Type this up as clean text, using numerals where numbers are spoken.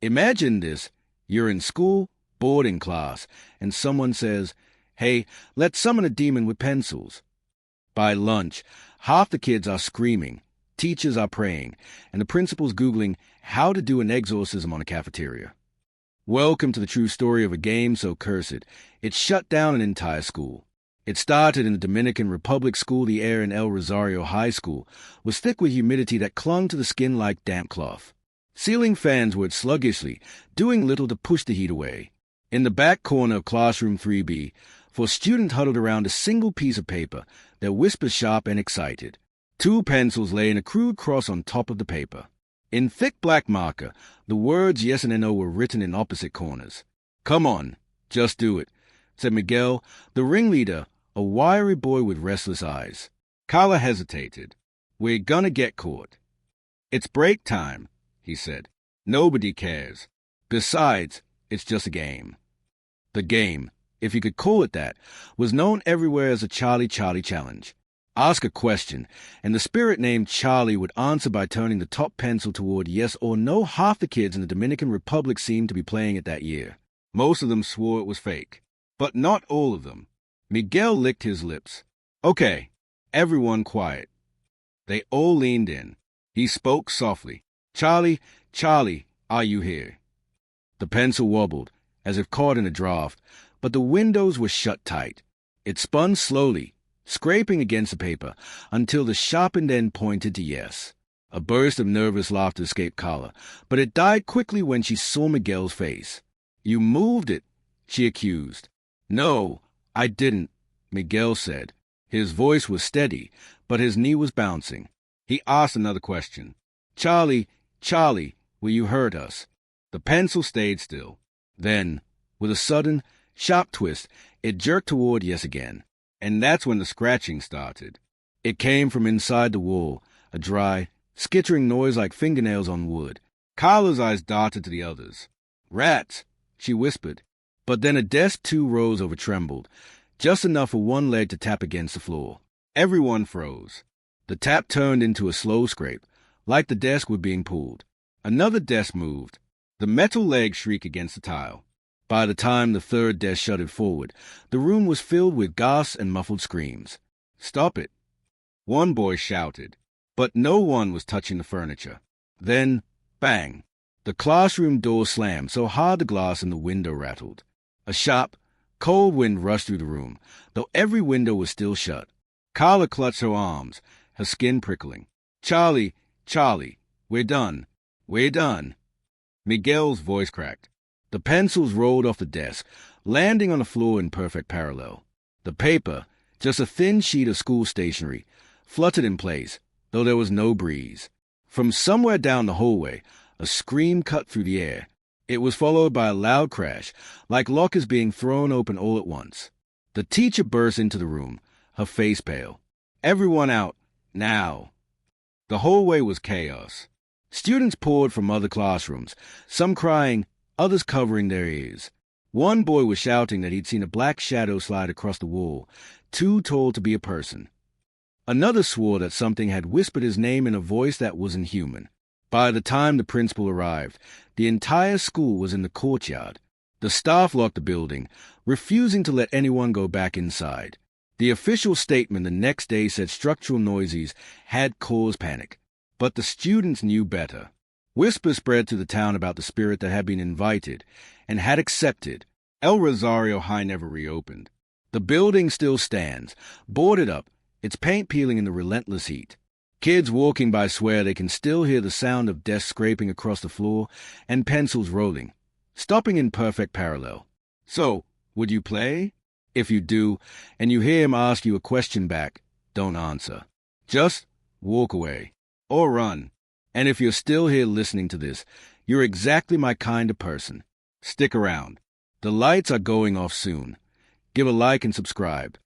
Imagine this. You're in school, boarding class, and someone says, "Hey, let's summon a demon with pencils." By lunch, half the kids are screaming, teachers are praying, and the principal's Googling how to do an exorcism on a cafeteria. Welcome to the true story of a game so cursed, it shut down an entire school. It started in the Dominican Republic school. The air in El Rosario High School was thick with humidity that clung to the skin like damp cloth. Ceiling fans worked sluggishly, doing little to push the heat away. In the back corner of classroom 3B, for students huddled around a single piece of paper, their whispers sharp and excited. 2 pencils lay in a crude cross on top of the paper. In thick black marker, the words yes and no were written in opposite corners. "Come on, just do it," said Miguel, the ringleader, a wiry boy with restless eyes. Carla hesitated. "We're gonna get caught." "It's break time," he said. "Nobody cares. Besides, it's just a game." The game, if you could call it that, was known everywhere as the Charlie Challenge. Ask a question, and the spirit named Charlie would answer by turning the top pencil toward yes or no. Half the kids in the Dominican Republic seemed to be playing it that year. Most of them swore it was fake, but not all of them. Miguel licked his lips. "Okay, everyone quiet." They all leaned in. He spoke softly. "Charlie, Charlie, are you here?" The pencil wobbled, as if caught in a draft, but the windows were shut tight. It spun slowly, scraping against the paper, until the sharpened end pointed to yes. A burst of nervous laughter escaped Carla, but it died quickly when she saw Miguel's face. "You moved it," she accused. "No, I didn't," Miguel said. His voice was steady, but his knee was bouncing. He asked another question. "Charlie, Charlie, will you hurt us?" The pencil stayed still. Then, with a sudden, sharp twist, it jerked toward yes again. And that's when the scratching started. It came from inside the wall, a dry, skittering noise like fingernails on wood. Carla's eyes darted to the others. "Rats," she whispered. But then a desk 2 rows over trembled, just enough for one leg to tap against the floor. Everyone froze. The tap turned into a slow scrape, like the desk were being pulled. Another desk moved. The metal leg shrieked against the tile. By the time the third desk shuddered forward, the room was filled with gasps and muffled screams. "Stop it," one boy shouted, but no one was touching the furniture. Then, bang! The classroom door slammed so hard the glass in the window rattled. A sharp, cold wind rushed through the room, though every window was still shut. Carla clutched her arms, her skin prickling. "Charlie, Charlie, we're done. We're done." Miguel's voice cracked. The pencils rolled off the desk, landing on the floor in perfect parallel. The paper, just a thin sheet of school stationery, fluttered in place, though there was no breeze. From somewhere down the hallway, a scream cut through the air. It was followed by a loud crash, like lockers being thrown open all at once. The teacher burst into the room, her face pale. "Everyone out, now." The hallway was chaos. Students poured from other classrooms, some crying, others covering their ears. One boy was shouting that he'd seen a black shadow slide across the wall, too tall to be a person. Another swore that something had whispered his name in a voice that wasn't human. By the time the principal arrived, the entire school was in the courtyard. The staff locked the building, refusing to let anyone go back inside. The official statement the next day said structural noises had caused panic, but the students knew better. Whispers spread through the town about the spirit that had been invited and had accepted. El Rosario High never reopened. The building still stands, boarded up, its paint peeling in the relentless heat. Kids walking by swear they can still hear the sound of desks scraping across the floor and pencils rolling, stopping in perfect parallel. "So, would you play?" If you do, and you hear him ask you a question back, don't answer. Just walk away. Or run. And if you're still here listening to this, you're exactly my kind of person. Stick around. The lights are going off soon. Give a like and subscribe.